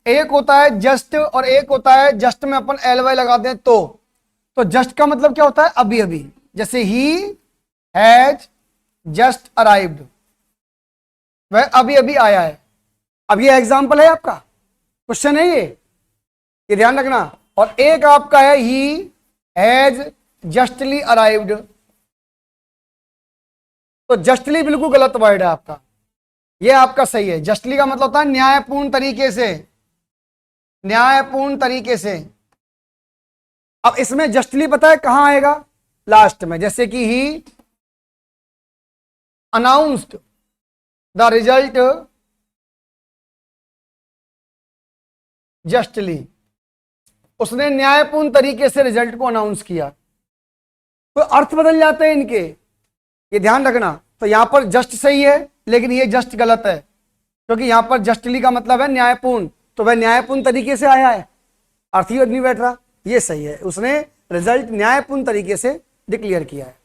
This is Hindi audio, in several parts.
एक होता है जस्ट और एक होता है जस्ट में अपन एल वाई लगाते हैं तो जस्ट का मतलब क्या होता है? अभी अभी। जैसे ही हैज जस्ट अराइव्ड, वह अभी अभी आया है। अब ये एग्जाम्पल है आपका, क्वेश्चन है ये ध्यान रखना। और एक आपका है ही हैज जस्टली अराइव्ड, तो जस्टली बिल्कुल गलत वर्ड है आपका, ये आपका सही है। जस्टली का मतलब होता है न्यायपूर्ण तरीके से, न्यायपूर्ण तरीके से। अब इसमें जस्टली पता है कहां आएगा? लास्ट में। जैसे कि ही अनाउंस्ड द रिजल्ट जस्टली, उसने न्यायपूर्ण तरीके से रिजल्ट को अनाउंस किया। तो अर्थ बदल जाते हैं इनके, ये ध्यान रखना। तो यहां पर जस्ट सही है, लेकिन ये जस्ट गलत है, क्योंकि यहां पर जस्टली का मतलब है न्यायपूर्ण, तो वह न्यायपूर्ण तरीके से आया है, अर्थ ही नहीं बैठ रहा। ये सही है, उसने रिजल्ट न्यायपूर्ण तरीके से डिक्लेयर किया है।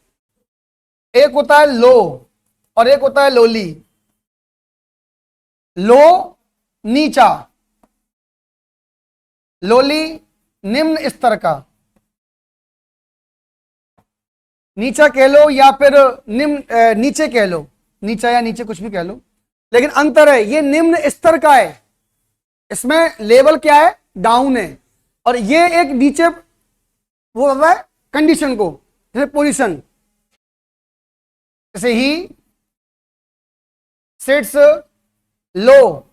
एक होता है लो और एक होता है लोली। लो नीचा, लोली निम्न स्तर का। नीचा कह लो या फिर निम्न नीचे कह लो, नीचा या नीचे कुछ भी कह लो, लेकिन अंतर है, ये निम्न स्तर का है, इसमें लेवल क्या है? डाउन है। और ये एक नीचे वो होता है कंडीशन को, जैसे पोजीशन, जैसे ही सिट्स लो,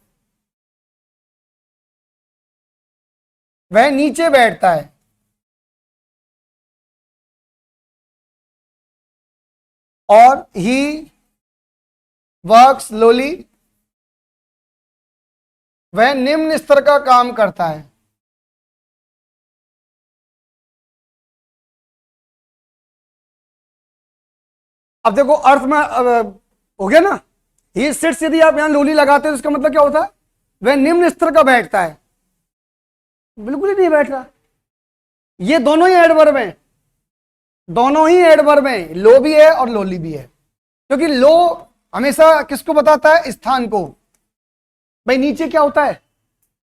वह नीचे बैठता है। और ही वर्क्स स्लोली, वह निम्न स्तर का काम करता है। अब देखो अर्थ में हो गया ना, ही सिट्स, यदि आप यहां लोली लगाते हो तो इसका मतलब क्या होता है? वह निम्न स्तर का बैठता है। बिल्कुल ही नहीं बैठ रहा। ये दोनों ही एडवर्ब हैं, दोनों ही एडवर्ब हैं, लो भी है और लोली भी है। क्योंकि लो हमेशा किसको बताता है? स्थान को। भाई नीचे क्या होता है?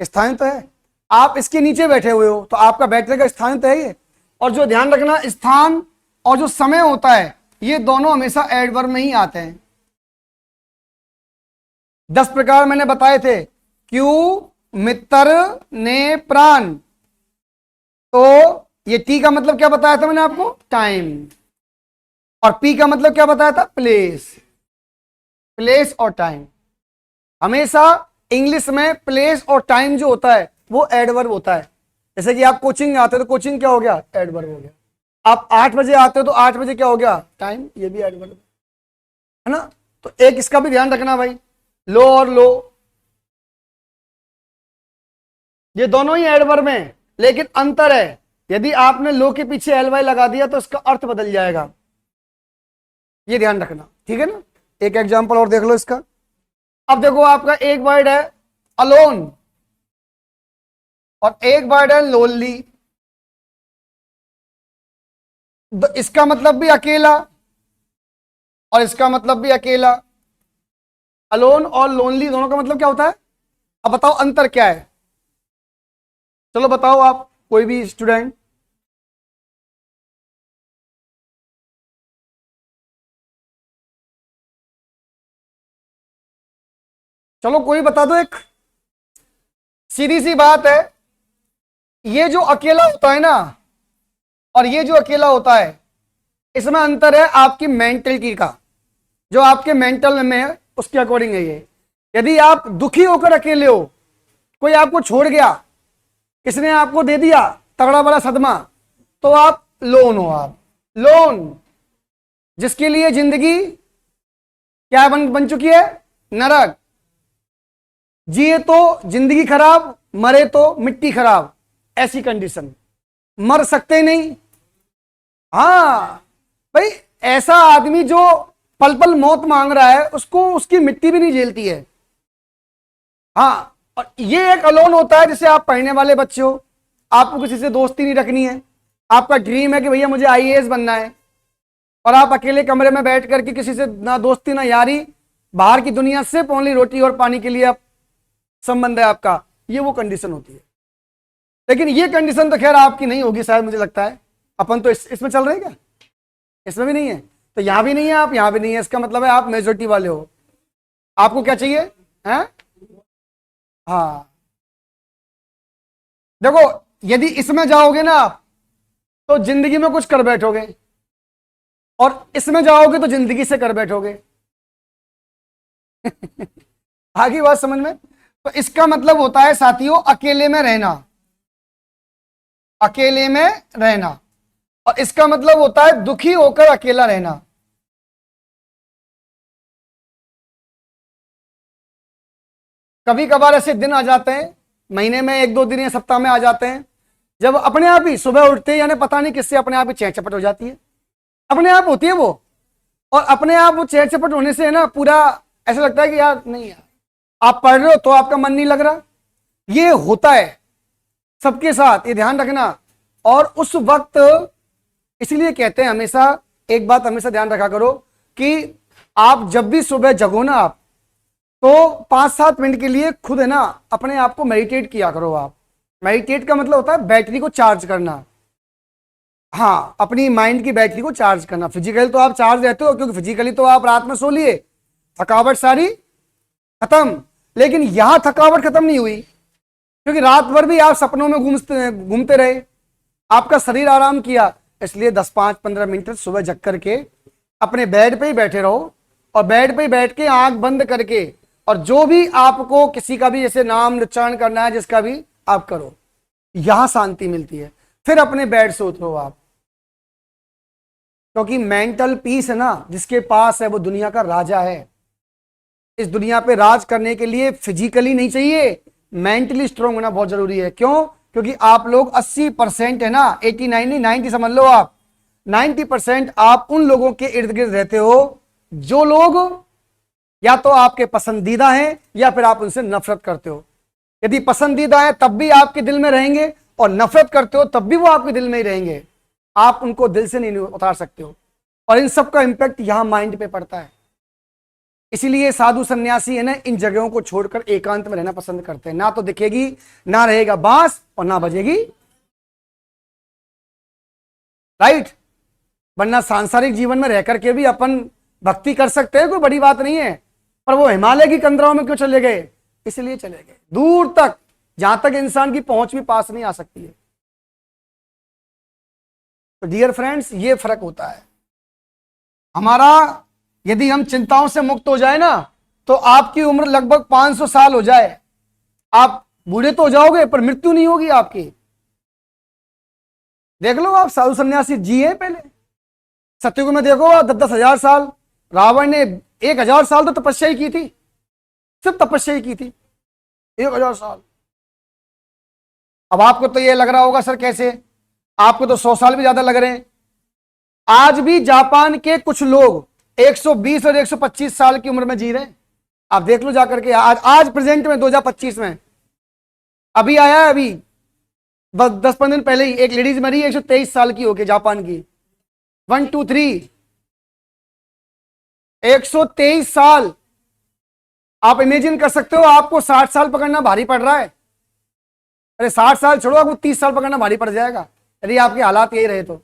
स्थान तो है, आप इसके नीचे बैठे हुए हो तो आपका बैठने का स्थान तो है ये। और जो ध्यान रखना, स्थान और जो समय होता है, ये दोनों हमेशा एडवर्ब में ही आते हैं। 10 प्रकार मैंने बताए थे। क्यों मित्र ने प्राण, तो ये टी का मतलब क्या बताया था मैंने आपको? टाइम। और पी का मतलब क्या बताया था? प्लेस। प्लेस और टाइम, हमेशा इंग्लिश में प्लेस और टाइम जो होता है वो एडवर्ब होता है। जैसे कि आप कोचिंग आते हो तो कोचिंग क्या हो गया? एडवर्ब हो गया। आप 8 बजे आते हो तो 8 बजे क्या हो गया? टाइम, ये भी एडवर्ब है ना। तो एक इसका भी ध्यान रखना भाई, लो और लो ये दोनों ही एडवर्ब हैं, लेकिन अंतर है, यदि आपने लो के पीछे एल वाई लगा दिया तो इसका अर्थ बदल जाएगा, ये ध्यान रखना, ठीक है ना। एक एग्जांपल और देख लो इसका। अब देखो आपका एक वर्ड है अलोन और एक वर्ड है लोनली। इसका मतलब भी अकेला और इसका मतलब भी अकेला। अलोन और लोनली दोनों का मतलब क्या होता है? अब बताओ अंतर क्या है? चलो बताओ आप, कोई भी स्टूडेंट। चलो कोई बता दो, एक सीधी सी बात है, ये जो अकेला होता है ना और ये जो अकेला होता है, इसमें अंतर है आपकी मेंटलिटी का, जो आपके मेंटल में है उसके अकॉर्डिंग है ये। यदि आप दुखी होकर अकेले हो, कोई आपको छोड़ गया, किसने आपको दे दिया तगड़ा बड़ा सदमा, तो आप लोन हो। आप लोन, जिसके लिए जिंदगी क्या बन चुकी है? नरक। जिए तो जिंदगी खराब, मरे तो मिट्टी खराब, ऐसी कंडीशन, मर सकते नहीं। हाँ भाई, ऐसा आदमी जो पल पल मौत मांग रहा है, उसको उसकी मिट्टी भी नहीं झेलती है। हाँ, और ये एक अलोन होता है। जैसे आप पढ़ने वाले बच्चे हो, आपको किसी से दोस्ती नहीं रखनी है, आपका ड्रीम है कि भैया मुझे आईएएस बनना है, और आप अकेले कमरे में बैठ करके किसी से ना दोस्ती ना यारी, बाहर की दुनिया सिर्फ ओनली रोटी और पानी के लिए आप संबंध है आपका, ये वो कंडीशन होती है। लेकिन ये कंडीशन तो खैर आपकी नहीं होगी शायद, मुझे लगता है। अपन तो इसमें चल रहे हैं क्या? इसमें भी नहीं है, तो यहां भी नहीं है, आप यहां भी नहीं है, इसका मतलब है आप मेजोरिटी वाले हो। आपको क्या चाहिए है? हाँ, देखो यदि इसमें जाओगे ना आप तो जिंदगी में कुछ कर बैठोगे, और इसमें जाओगे तो जिंदगी से कर बैठोगे। आगे बात समझ में? तो इसका मतलब होता है साथियों अकेले में रहना, अकेले में रहना, और इसका मतलब होता है दुखी होकर अकेला रहना। कभी कभार ऐसे दिन आ जाते हैं, महीने में 1-2 दिन या सप्ताह में आ जाते हैं, जब अपने आप ही सुबह उठते हैं, यानी पता नहीं किससे अपने आप ही चैन चपट हो जाती है, अपने आप होती है वो। और अपने आप वो चैन चपट होने से है ना, पूरा ऐसा लगता है कि यार नहीं यार, आप पढ़ रहे हो तो आपका मन नहीं लग रहा। ये होता है सबके साथ, ये ध्यान रखना। और उस वक्त इसलिए कहते हैं हमेशा, एक बात हमेशा ध्यान रखा करो कि आप जब भी सुबह जगो ना आप, तो 5-7 मिनट के लिए खुद है ना अपने आप को मेडिटेट किया करो। आप मेडिटेट का मतलब होता है बैटरी को चार्ज करना। हाँ, अपनी माइंड की बैटरी को चार्ज करना। फिजिकली तो आप चार्ज रहते हो, क्योंकि फिजिकली तो आप रात में सो लिए, थकावट सारी खत्म। लेकिन यहां थकावट खत्म नहीं हुई, क्योंकि रात भर भी आप सपनों में घूमते रहे, आपका शरीर आराम किया। इसलिए 10-5-15 मिनट सुबह जग करके अपने बेड पे ही बैठे रहो, और बेड पे ही बैठ के आंख बंद करके, और जो भी आपको किसी का भी जैसे नाम उच्चारण करना है, जिसका भी आप करो, यहां शांति मिलती है। फिर अपने बेड से उठो आप, क्योंकि मेंटल पीस है ना जिसके पास है, वो दुनिया का राजा है। इस दुनिया पे राज करने के लिए फिजिकली नहीं चाहिए, मेंटली स्ट्रांग होना बहुत जरूरी है। क्यों? क्योंकि आप लोग 80% है ना, 89 नहीं 90 समझ लो आप, 90% आप उन लोगों के इर्द गिर्द रहते हो जो लोग या तो आपके पसंदीदा हैं या फिर आप उनसे नफरत करते हो। यदि पसंदीदा है तब भी आपके दिल में रहेंगे, और नफरत करते हो तब भी वो आपके दिल में ही रहेंगे। आप उनको दिल से नहीं उतार सकते हो, और इन सब का इंपैक्ट यहां माइंड पे पड़ता है। इसीलिए साधु सन्यासी है ना, इन जगहों को छोड़कर एकांत में रहना पसंद करते हैं। ना तो दिखेगी, ना रहेगा बांस, और ना बजेगी, राइट? वरना सांसारिक जीवन में रहकर के भी अपन भक्ति कर सकते हैं, कोई बड़ी बात नहीं है। पर वो हिमालय की कंदराओं में क्यों चले गए? इसलिए चले गए दूर तक, जहां तक इंसान की पहुंच भी पास नहीं आ सकती है। तो डियर फ्रेंड्स, ये फर्क होता है हमारा। यदि हम चिंताओं से मुक्त हो जाए ना, तो आपकी उम्र लगभग 500 साल हो जाए, आप बूढ़े तो हो जाओगे पर मृत्यु नहीं होगी आपकी। देख लो आप, साधु सन्यासी जिए पहले सत्ययुग में, देखो 10-10 हजार साल। रावण ने 1000 साल तो तपस्या ही की थी, सिर्फ तपस्या ही की थी 1000 साल। अब आपको तो ये लग रहा होगा सर कैसे, आपको तो 100 साल भी ज्यादा लग रहे हैं। आज भी जापान के कुछ लोग 120 और 125 साल की उम्र में जी रहे हैं। आप देख लो जाकर के, आज प्रेजेंट में 2025 में अभी आया है, अभी 10-15 दिन पहले ही एक लेडीज मरी 123 साल की होके, जापान की। 1 2 3 123 साल। आप इमेजिन कर सकते हो, आपको 60 साल पकड़ना भारी पड़ रहा है। अरे 60 साल छोड़ो, आपको 30 साल पकड़ना भारी पड़ जाएगा यदि आपके हालात यही रहे तो।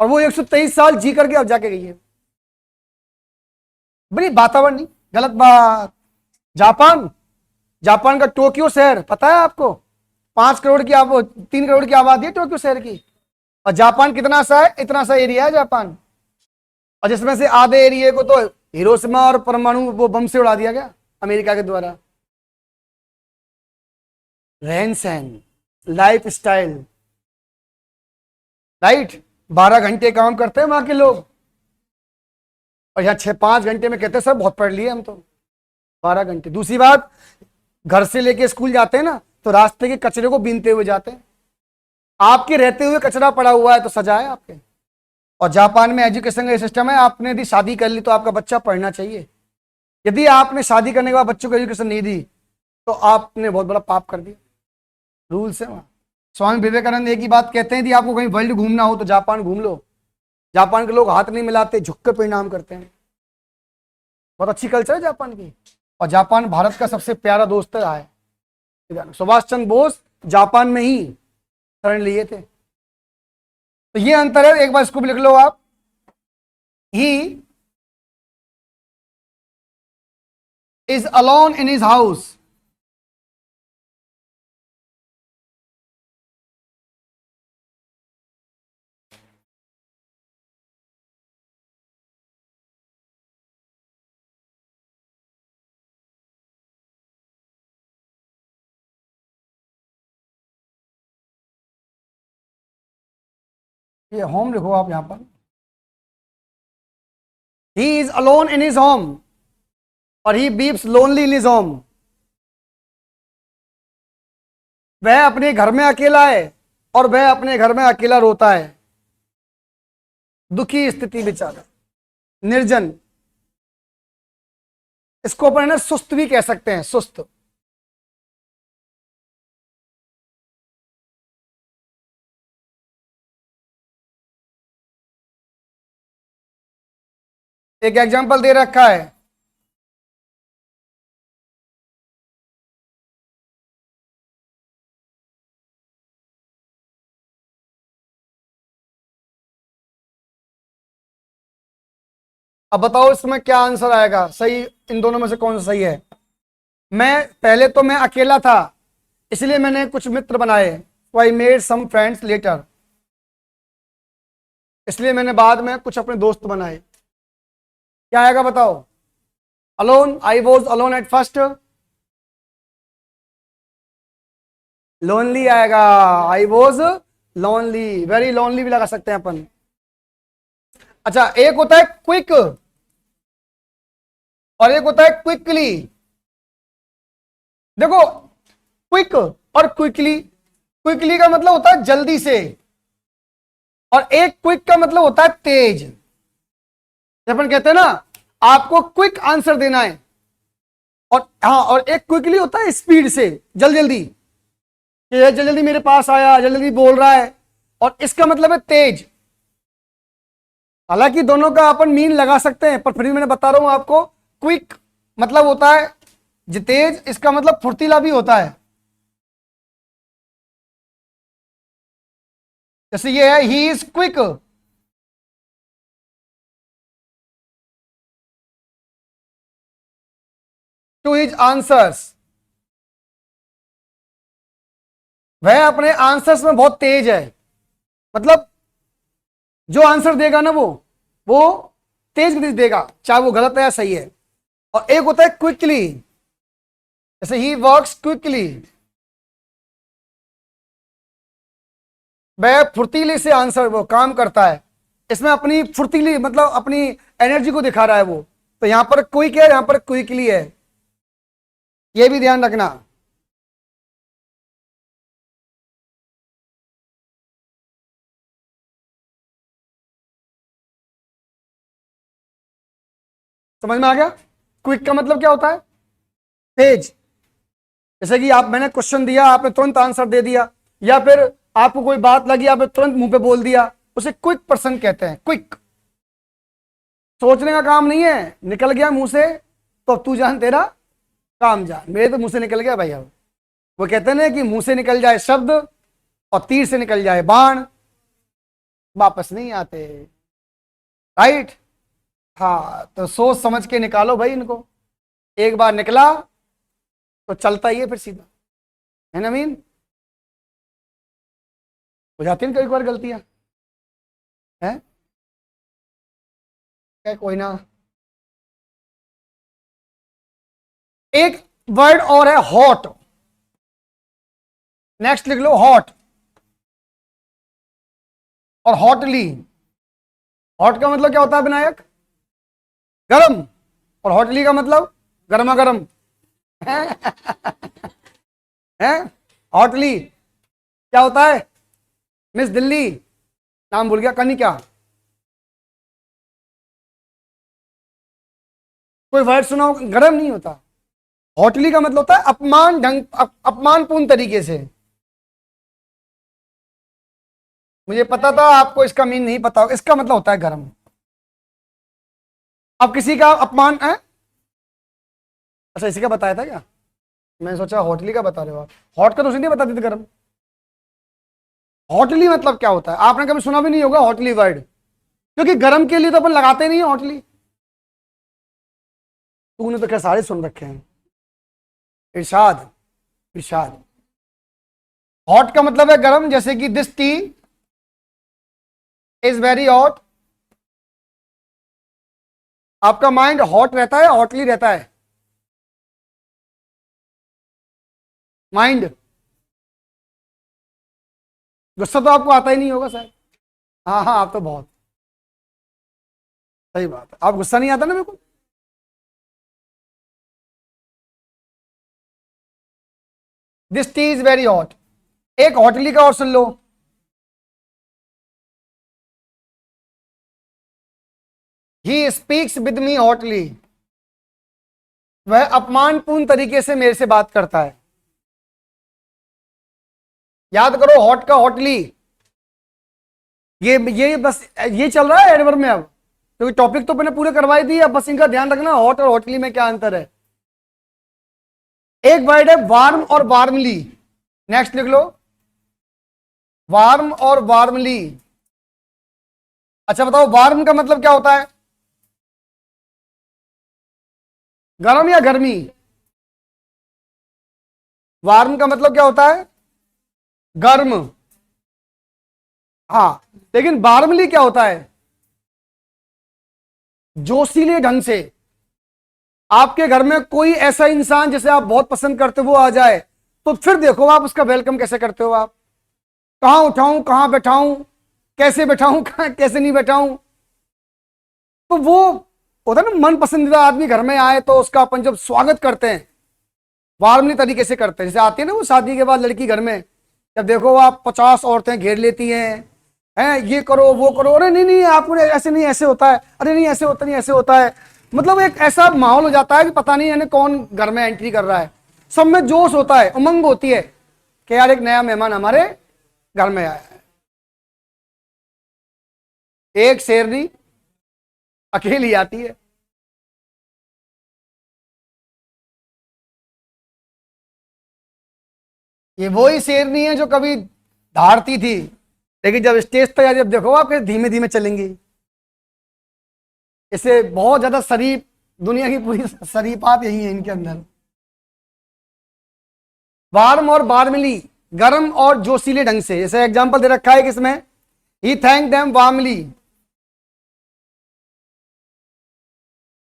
और वो 123 साल जी करके अब जाके गई है। बड़ी वातावरण नहीं, गलत बात। जापान का टोक्यो शहर पता है आपको? 5 करोड़ की 3 करोड़ की आबादी है टोक्यो शहर की। और जापान कितना सा है? इतना सा एरिया है जापान, और जिसमें से आधे एरिया को तो हिरोशिमा और परमाणु वो बम से उड़ा दिया गया अमेरिका के द्वारा। रहन सहन, लाइफ स्टाइल, राइट? 12 घंटे काम करते हैं वहां के लोग, और यहाँ 6-5 घंटे में कहते हैं सर बहुत पढ़ लिए हम तो। 12 घंटे। दूसरी बात, घर से लेके स्कूल जाते हैं ना, तो रास्ते के कचरे को बीनते हुए जाते हैं। आपके रहते हुए कचरा पड़ा हुआ है तो सजा है आपके। और जापान में एजुकेशन का सिस्टम है, आपने यदि शादी कर ली तो आपका बच्चा पढ़ना चाहिए। यदि आपने शादी करने के बाद बच्चों को एजुकेशन नहीं दी तो आपने बहुत बड़ा पाप कर दिया। रूल्स है वहां। स्वामी विवेकानंद एक ही बात कहते हैं, यदि आपको कहीं वर्ल्ड घूमना हो तो जापान घूम लो। जापान के लोग हाथ नहीं मिलाते, झुक कर प्रणाम करते हैं। बहुत अच्छी कल्चर है जापान की। और जापान भारत का सबसे प्यारा दोस्त रहा है। सुभाष चंद्र बोस जापान में ही शरण लिए थे। तो ये अंतर है, एक बार इसको भी लिख लो आप। He is alone in his house. ये होम लिखो आप यहां पर। He is alone in his home और he weeps lonely in his home. वह अपने घर में अकेला है और वह अपने घर में अकेला रोता है। दुखी स्थिति बेचारा, निर्जन। इसको अपन है ना सुस्त भी कह सकते हैं, सुस्त। एक एग्जांपल दे रखा है, अब बताओ इसमें क्या आंसर आएगा सही, इन दोनों में से कौन सा सही है। मैं अकेला था इसलिए मैंने कुछ मित्र बनाए, I made some friends later, इसलिए मैंने बाद में कुछ अपने दोस्त बनाए। क्या आएगा बताओ। Alone, I was alone at first. Lonely आएगा, I was lonely, very lonely भी लगा सकते हैं अपन। अच्छा, एक होता है क्विक और एक होता है क्विकली। देखो, क्विक और क्विकली, क्विकली का मतलब होता है जल्दी से, और एक क्विक का मतलब होता है तेज। अपन कहते हैं ना आपको क्विक आंसर देना है, और हाँ, और एक क्विकली होता है स्पीड से, जल्दी जल्दी, जल्दी जल्दी मेरे पास आया, जल्दी जल्दी बोल रहा है, और इसका मतलब है तेज। हालांकि दोनों का अपन मीन लगा सकते हैं, पर फिर भी मैंने बता रहा हूं आपको, क्विक मतलब होता है जो तेज, इसका मतलब फुर्तीला भी होता है। जैसे ये है, he is quick, to his answers, वह अपने आंसर्स में बहुत तेज है। मतलब जो आंसर देगा ना वो तेज गति से देगा, चाहे वो गलत है या सही है। और एक होता है क्विकली, जैसे ही वर्क्स क्विकली, वह फुर्तीले से आंसर वो काम करता है। इसमें अपनी फुर्तीली मतलब अपनी एनर्जी को दिखा रहा है वो। तो यहां पर क्विक है, यहां पर क्विकली है, ये भी ध्यान रखना। समझ में आ गया। क्विक का मतलब क्या होता है, तेज। जैसे कि मैंने क्वेश्चन दिया, आपने तुरंत आंसर दे दिया, या फिर आपको कोई बात लगी, आपने तुरंत मुंह पे बोल दिया, उसे क्विक पर्सन कहते हैं। क्विक, सोचने का काम नहीं है, निकल गया मुंह से तो अब तू जान तेरा काम जान। मेरे तो मुंह से निकल गया भाई। अब वो कहते हैं ना कि मुंह से निकल जाए शब्द और तीर से निकल जाए बाण, वापस नहीं आते, राइट। हाँ, तो सोच समझ के निकालो भाई इनको। एक बार निकला तो चलता ही है फिर सीधा, है ना मीन। हो जाती है कई बार गलतियां, है क्या, कोई ना। एक वर्ड और है हॉट, नेक्स्ट लिख लो हॉट और हॉटली। हॉट का मतलब क्या होता है विनायक, गरम, और हॉटली का मतलब गर्मा गर्म है। हॉटली क्या होता है, मिस दिल्ली, नाम भूल गया, कनी क्या, कोई वर्ड सुनाओ, गर्म नहीं होता। हॉटली का मतलब होता है अपमान ढंग, अपमानपूर्ण तरीके से। मुझे पता था आपको इसका मीन नहीं पता होगा, इसका मतलब होता है गर्म। अब किसी का अपमान है, अच्छा इसी का बताया था क्या, मैं सोचा हॉटली का बता रहे हो आप। हॉट का तो नहीं बताते थे, गर्म। हॉटली मतलब क्या होता है, आपने कभी सुना भी नहीं होगा हॉटली वर्ड, क्योंकि गर्म के लिए तो अपन लगाते नहीं है हॉटली। तूने तो क्या सारे सुन रखे हैं। इरशाद, इरशाद। हॉट का मतलब है गर्म, जैसे कि this tea is very hot. आपका माइंड हॉट रहता है, हॉटली रहता है माइंड। गुस्सा तो आपको आता ही नहीं होगा शायद। हाँ हाँ, आप तो बहुत सही बात है, आप गुस्सा नहीं आता ना बिल्कुल। This tea is very hot. एक हॉटली का और सुन लो। He speaks with me hotly. वह अपमानपूर्ण तरीके से मेरे से बात करता है। याद करो, हॉट का हॉटली, ये बस ये चल रहा है एडवर्ब में अब, क्योंकि टॉपिक तो मैंने पूरे करवाई दी, अब बस इनका ध्यान रखना हॉट और हॉटली में क्या अंतर है। एक वर्ड है वार्म और वार्मली। नेक्स्ट लिख लो, वार्म और वार्मली। अच्छा बताओ, वार्म का मतलब क्या होता है, गर्म या गर्मी। वार्म का मतलब क्या होता है, गर्म। हाँ, लेकिन वार्मली क्या होता है, जोशीले ढंग से। आपके घर में कोई ऐसा इंसान जिसे आप बहुत पसंद करते हो वो आ जाए, तो फिर देखो आप उसका वेलकम कैसे करते हो। आप कहां उठाऊं, कहां बैठाऊं, कैसे बैठाऊं, कैसे नहीं बैठाऊं। तो वो होता है ना, मन पसंदीदा आदमी घर में आए तो उसका अपन जब स्वागत करते हैं, वार्मली तरीके से करते हैं। जैसे आती है ना वो शादी के बाद लड़की घर में, जब देखो आप 50 औरतें घेर लेती हैं, ये करो वो करो, अरे नहीं नहीं आपको ऐसे नहीं, ऐसे होता है, अरे नहीं ऐसे होता नहीं, ऐसे होता है। मतलब एक ऐसा माहौल हो जाता है कि पता नहीं यानी कौन घर में एंट्री कर रहा है। सब में जोश होता है, उमंग होती है कि यार एक नया मेहमान हमारे घर में आया है। एक शेरनी अकेली आती है। ये वही शेरनी है जो कभी धारती थी, लेकिन जब स्टेज पर जब देखो आप धीमे धीमे चलेंगी। इसे बहुत ज्यादा शरीफ, दुनिया की पूरी शरीफात यही है इनके अंदर। वार्म और वार्मली, गर्म और जोशीले ढंग से। जैसे एग्जांपल दे रखा है किसमें, ही थैंक देम वार्मली,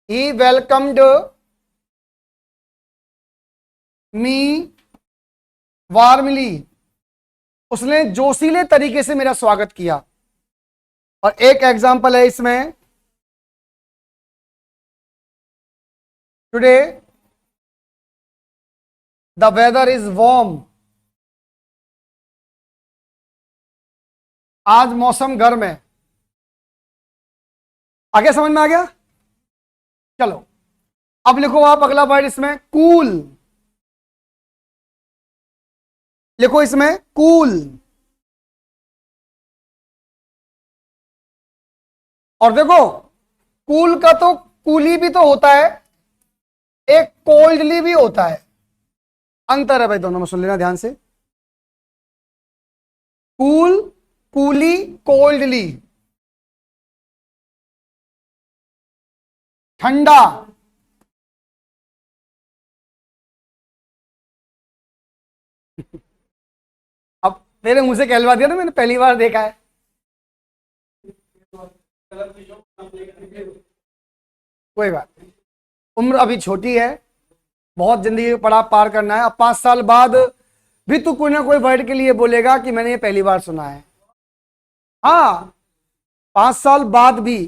ही वेलकम्ड मी वार्मली। उसने जोशीले तरीके से मेरा स्वागत किया। और एक एग्जांपल है इसमें, today the weather is warm. आज मौसम गर्म है। आगे समझ में आ गया। चलो अब लिखो आप अगला वर्ड इसमें, कूल। लिखो इसमें कूल। और देखो, कूल का तो कूली भी तो होता है, एक कोल्डली भी होता है। अंतर है भाई दोनों में, सुन लेना ध्यान से। Cool, coolie, coldly. ठंडा। अब तेरे मुंह से कहलवा दिया ना, मैंने पहली बार देखा है। कोई बात नहीं, उम्र अभी छोटी है, बहुत जिंदगी का पड़ाव पार करना है। अब 5 साल बाद भी तू कोई ना कोई वर्ड के लिए बोलेगा कि मैंने ये पहली बार सुना है। हाँ, 5 साल बाद भी,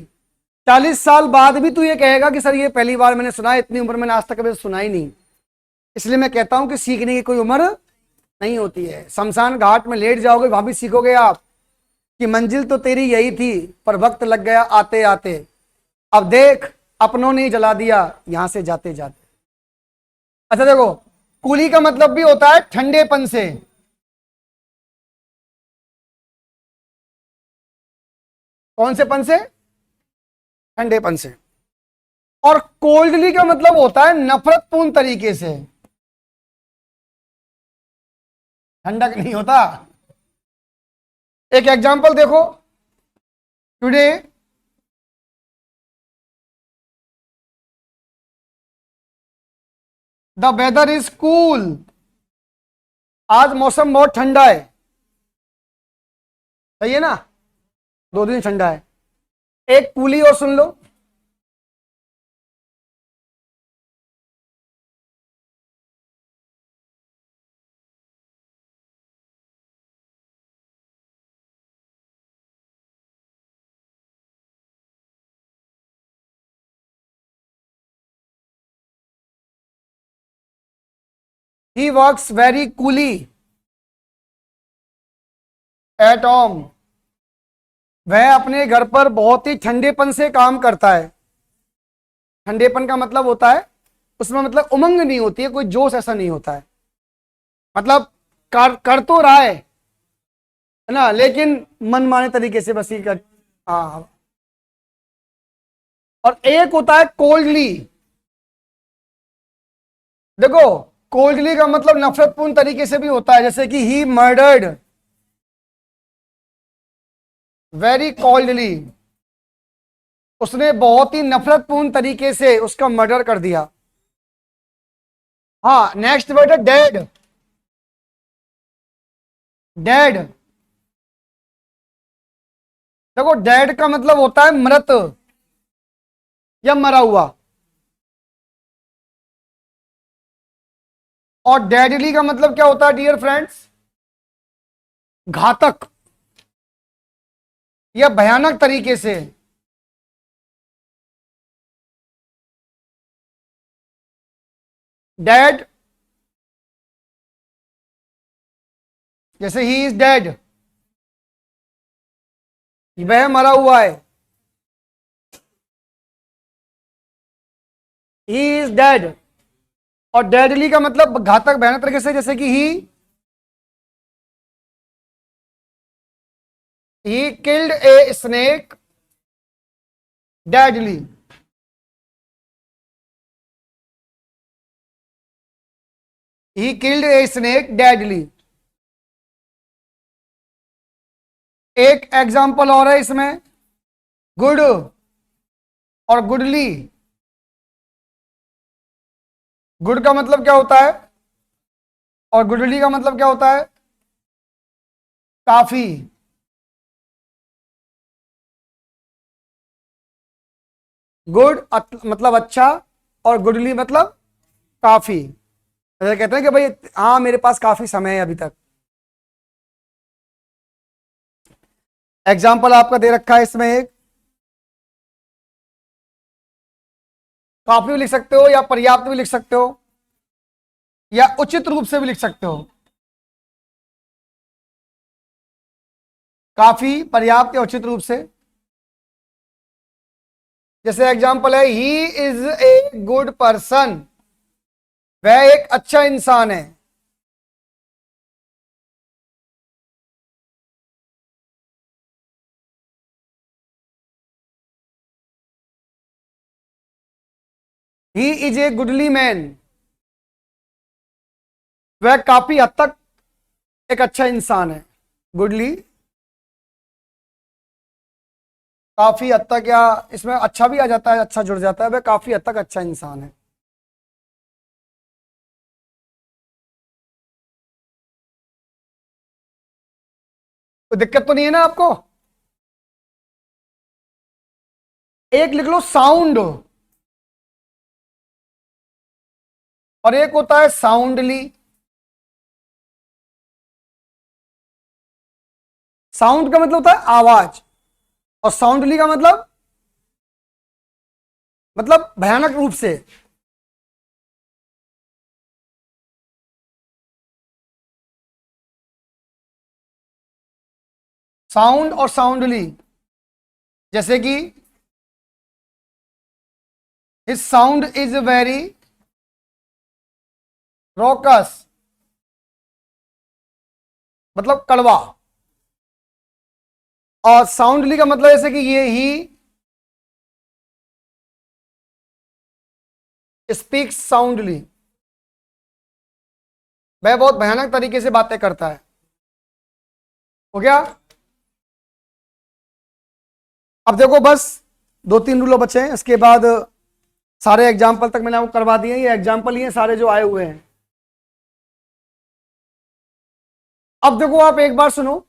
40 साल बाद भी तू ये कहेगा कि सर ये पहली बार मैंने सुना है, इतनी उम्र मैंने आज तक कभी सुना ही नहीं। इसलिए मैं कहता हूं कि सीखने की कोई उम्र नहीं होती है। शमशान घाट में लेट जाओगे, वहां भी सीखोगे आप कि मंजिल तो तेरी यही थी, पर वक्त लग गया आते आते। अब देख, अपनों ने जला दिया यहां से जाते जाते। अच्छा देखो, कूली का मतलब भी होता है ठंडेपन से। कौन से पन से, ठंडेपन से। और कोल्डली का मतलब होता है नफरतपूर्ण तरीके से। ठंडक नहीं होता। एक एग्जांपल देखो, today the weather is cool, आज मौसम बहुत ठंडा है। सही है ना, 2 दिन ठंडा है। एक कूली और सुन लो, he works very coolly at home, वह अपने घर पर बहुत ही ठंडेपन से काम करता है। ठंडेपन का मतलब होता है उसमें मतलब उमंग नहीं होती है, कोई जोश ऐसा नहीं होता है, मतलब कर तो रहा है ना, लेकिन मनमाने तरीके से बस ही कर। हाँ, और एक होता है कोल्डली। देखो, कोल्डली का मतलब नफरतपूर्ण तरीके से भी होता है, जैसे कि ही मर्डर्ड वेरी कोल्डली, उसने बहुत ही नफरतपूर्ण तरीके से उसका मर्डर कर दिया। हाँ, नेक्स्ट वर्ड है डेड। डेड, देखो डेड का मतलब होता है मृत या मरा हुआ, और डेडली का मतलब क्या होता है डियर फ्रेंड्स, घातक या भयानक तरीके से। डेड, जैसे ही इज डेड, वह मरा हुआ है, ही इज डेड। और डेडली का मतलब घातक भयानक तरीके से, जैसे कि he killed a snake deadly. He killed a snake deadly. एक एग्जांपल और है इसमें, गुड और गुडली। गुड का मतलब क्या होता है और गुडली का मतलब क्या होता है, काफी। गुड मतलब अच्छा, और गुडली मतलब काफी। ऐसे कहते हैं कि भाई हाँ मेरे पास काफी समय है अभी तक। एग्जाम्पल आपका दे रखा है इसमें एक, काफी भी लिख सकते हो या पर्याप्त भी लिख सकते हो या उचित रूप से भी लिख सकते हो। काफी, पर्याप्त या उचित रूप से। जैसे एग्जाम्पल है, he is a good person, वह एक अच्छा इंसान है। He is a goodly man, वह काफी हद तक एक अच्छा इंसान है। गुडली काफी हद तक, या इसमें अच्छा भी आ जाता है, अच्छा जुड़ जाता है, वह काफी हद तक अच्छा इंसान है। कोई दिक्कत तो नहीं है ना आपको। एक लिख लो साउंड, और एक होता है साउंडली। साउंड का मतलब होता है आवाज, और साउंडली का मतलब भयानक रूप से। साउंड और साउंडली, जैसे कि his sound is very rocks, मतलब कड़वा। और साउंडली का मतलब जैसे कि ये ही स्पीक्स साउंडली। वह बहुत भयानक तरीके से बातें करता है। हो गया। अब देखो बस 2-3 रूल बचे हैं, इसके बाद सारे एग्जाम्पल तक मैंने आपको करवा दिए। ये एग्जाम्पल ही हैं सारे जो आए हुए हैं। अब देखो आप एक बार सुनो,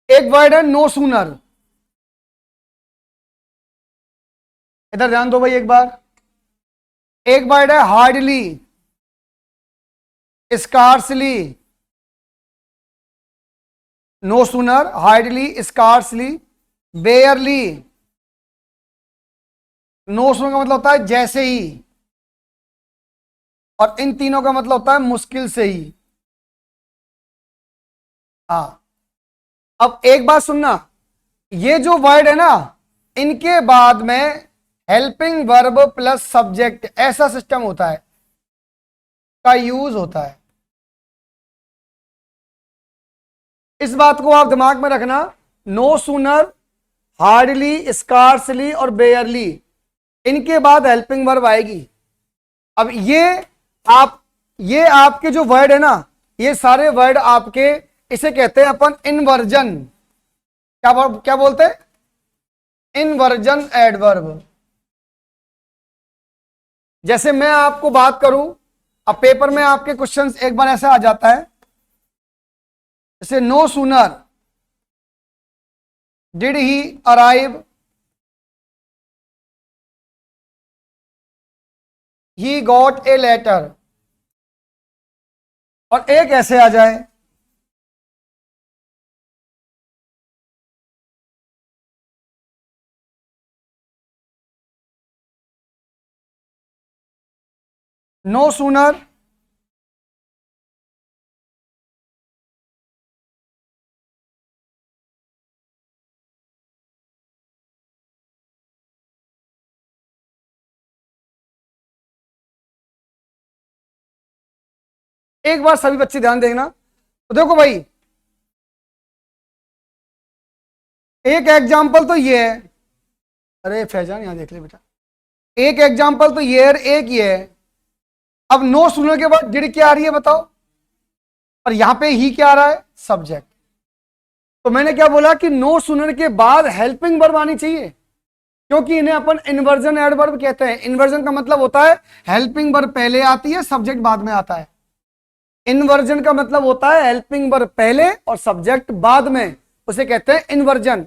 एक वर्ड है नो सूनर। इधर ध्यान दो भाई एक बार। एक वर्ड है hardly, scarcely. No sooner, hardly, scarcely, barely. No sooner का मतलब होता है जैसे ही, और इन तीनों का मतलब होता है मुश्किल से ही। हाँ। अब एक बात सुनना, ये जो वर्ड है ना, इनके बाद में हेल्पिंग वर्ब प्लस सब्जेक्ट ऐसा सिस्टम होता है, का यूज होता है। इस बात को आप दिमाग में रखना। नो सूनर, हार्डली, स्कार्सली और बेयरली, इनके बाद हेल्पिंग वर्ब आएगी। अब आप ये आपके जो वर्ड है ना, ये सारे वर्ड आपके, इसे कहते हैं अपन इनवर्जन। क्या बोलते हैं? Inversion adverb. जैसे मैं आपको बात करूं, अब पेपर में आपके क्वेश्चंस एक बार ऐसा आ जाता है, जैसे no sooner did he arrive, he got a letter. और एक ऐसे आ जाए, नो सूनर एक बार सभी बच्चे ध्यान देना। तो देखो भाई, एक एग्जाम्पल तो ये है, अरे फैजान यहां देख ले बेटा, एक एग्जाम्पल तो ये है, एक ये है। अब नो सूनर के बाद डिड क्या आ रही है बताओ, और यहां पे ही क्या आ रहा है? सब्जेक्ट। तो मैंने क्या बोला कि नो सूनर के बाद हेल्पिंग वर्ब आनी चाहिए, क्योंकि इन्हें अपन इन्वर्जन एडवर्ब कहते हैं। इन्वर्जन का मतलब होता है हेल्पिंग वर्ब पहले आती है, सब्जेक्ट बाद में आता है। इन्वर्जन का मतलब होता है हेल्पिंग वर्ब पहले और सब्जेक्ट बाद में, उसे कहते हैं इन्वर्जन।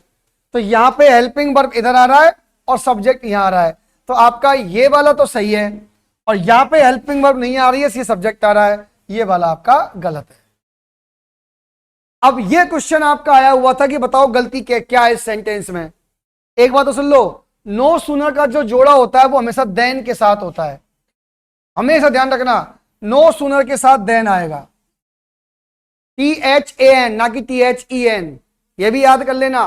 तो यहां पे हेल्पिंग वर्ब इधर आ रहा है और सब्जेक्ट यहां आ रहा है, तो आपका ये वाला तो सही है, और यहां पे हेल्पिंग वर्ब नहीं आ रही है, इसलिए सब्जेक्ट आ रहा है, ये वाला आपका गलत है। अब ये क्वेश्चन आपका आया हुआ था कि बताओ गलती क्या है इस सेंटेंस में। एक बात तो सुन लो, नो सूनर का जो जोड़ा होता है वो हमेशा देन के साथ होता है। हमेशा ध्यान रखना, नो सूनर के साथ देन आएगा, THAN, ना कि THEN। ये भी याद कर लेना,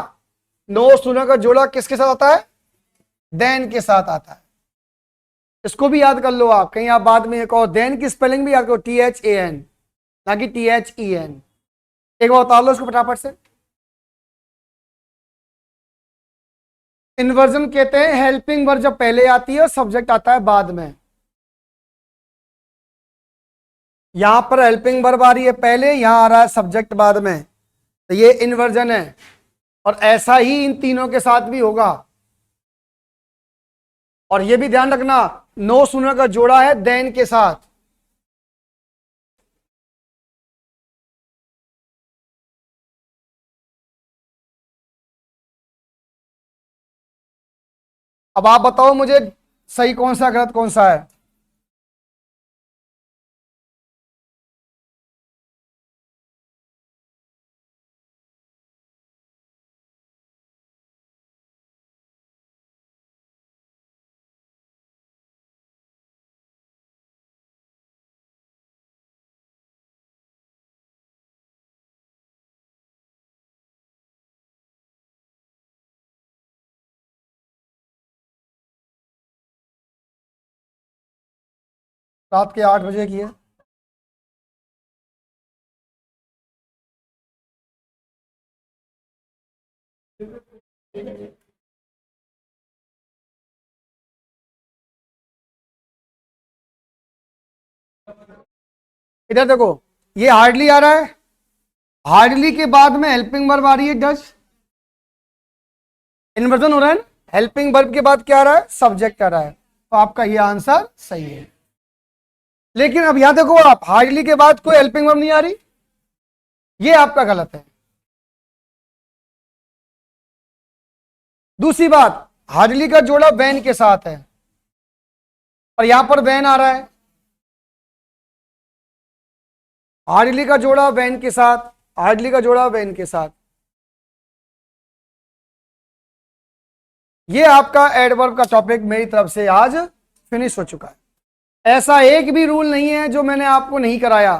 नो सूनर का जोड़ा किसके साथ आता है? देन के साथ आता है। इसको भी याद कर लो आप, कहीं आप बाद में एक और देन की स्पेलिंग भी याद करो, THAN, ना कि THEN। एक बार बता लो इसको फटाफट से। इन्वर्जन कहते हैं हेल्पिंग वर्ब जब पहले आती है और सब्जेक्ट आता है बाद में। यहां पर हेल्पिंग वर्ब आ रही है पहले, यहां आ रहा है सब्जेक्ट बाद में, तो ये इन्वर्जन है। और ऐसा ही इन तीनों के साथ भी होगा। और ये भी ध्यान रखना, नो सूनर का जोड़ा है देन के साथ। अब आप बताओ मुझे सही कौन सा गलत कौन सा है। रात के 8 बजे की है। इधर देखो, ये हार्डली आ रहा है, हार्डली के बाद में हेल्पिंग वर्ब आ रही है डज, इन्वर्जन हो रहा है ना, हेल्पिंग वर्ब के बाद क्या आ रहा है, सब्जेक्ट आ रहा है, तो आपका ये आंसर सही है। लेकिन अब यहां देखो आप, हार्डली के बाद कोई हेल्पिंग वर्ब नहीं आ रही, ये आपका गलत है। दूसरी बात, हार्डली का जोड़ा वैन के साथ है और यहां पर वैन आ रहा है, हार्डली का जोड़ा वैन के साथ, हार्डली का जोड़ा वैन के साथ, ये आपका एडवर्ब का टॉपिक मेरी तरफ से आज फिनिश हो चुका है। ऐसा एक भी रूल नहीं है जो मैंने आपको नहीं कराया।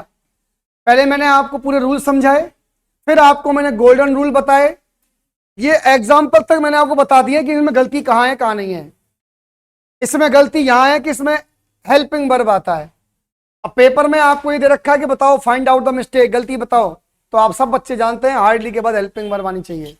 पहले मैंने आपको पूरे रूल समझाए, फिर आपको मैंने गोल्डन रूल बताए, ये एग्जाम्पल तक मैंने आपको बता दिया कि इसमें गलती कहां है कहां नहीं है। इसमें गलती यहां है कि इसमें हेल्पिंग वर्ब आता है। अब पेपर में आपको ये दे रखा है कि बताओ फाइंड आउट द मिस्टेक, गलती बताओ, तो आप सब बच्चे जानते हैं हार्डली के बाद हेल्पिंग वर्ब आनी चाहिए।